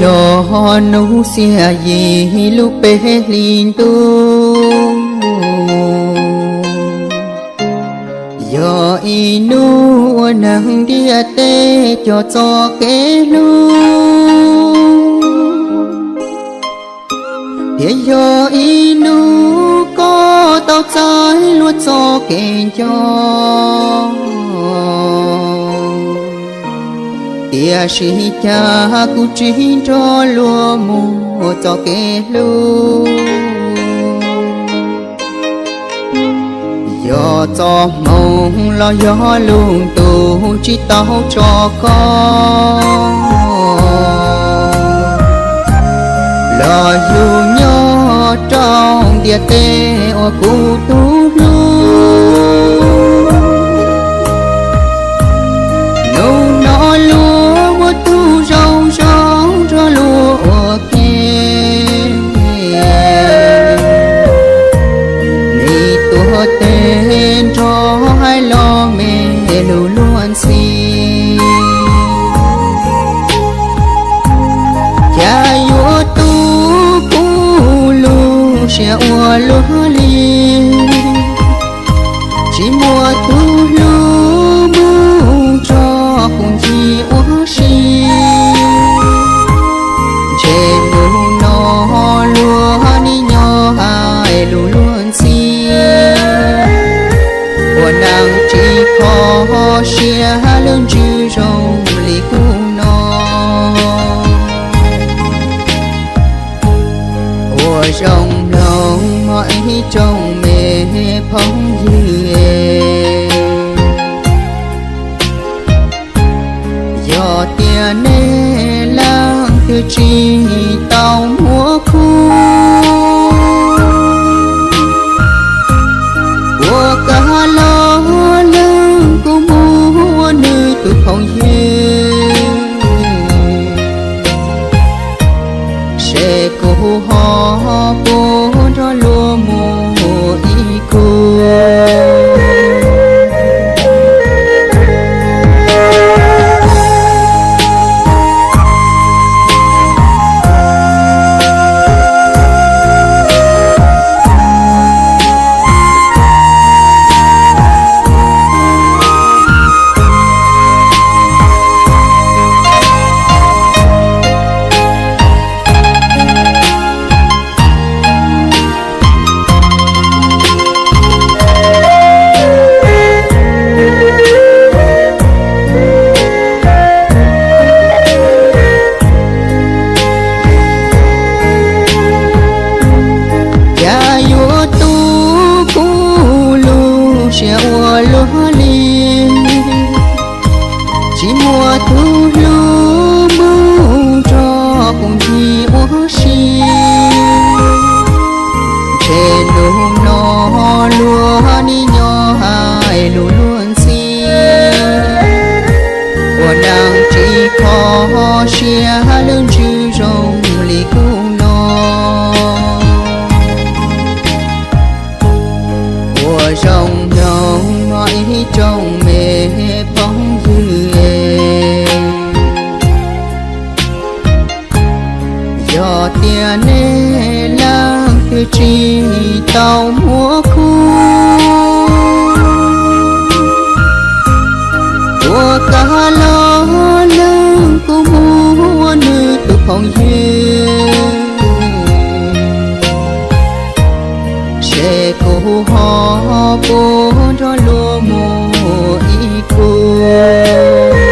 yo nu sia gì lúc bé linh tu yo inu nang dia te cho ke lu dia yo inu có tao trái luôn cho ke cho tia sĩ cha cu chỉ cho lúa mùa cho kê lu do cho mong lo gió luôn tu chỉ tao cho con lo dù nhớ trong địa tê ở cụ tu lu tên cho hai lo mẹ lưu luôn xin cha yo tu cu lu sẽ ua lúa li chỉ mua tu lu mu cho cùng chi ua si trên mu nó lúa ni nhỏ hai lưu luôn xin nàng chỉ khó xia lớn chữ rồng lì cu nó ôi rồng lòng mọi trong mê phong dư do tiền nê lang từ chi tàu múa khu của cả lo lưng của mua nơi tôi không hiểu sẽ cố họ cố cho lúa mùa ý cô sẽ ua lúa li chỉ mua thu lúa mu cho cùng chi ua si trên nụ nó lúa ni nhỏ hai lúa luôn si của nàng chỉ khó xia lớn chữ rồng li cung nó của rồng lòng mọi trong mê bóng dư do tiền nê lang từ chi tàu múa khu của cả lo lưng của mua nơi tôi không hiểu sẽ cố họ cố cho lúa mùa ý cô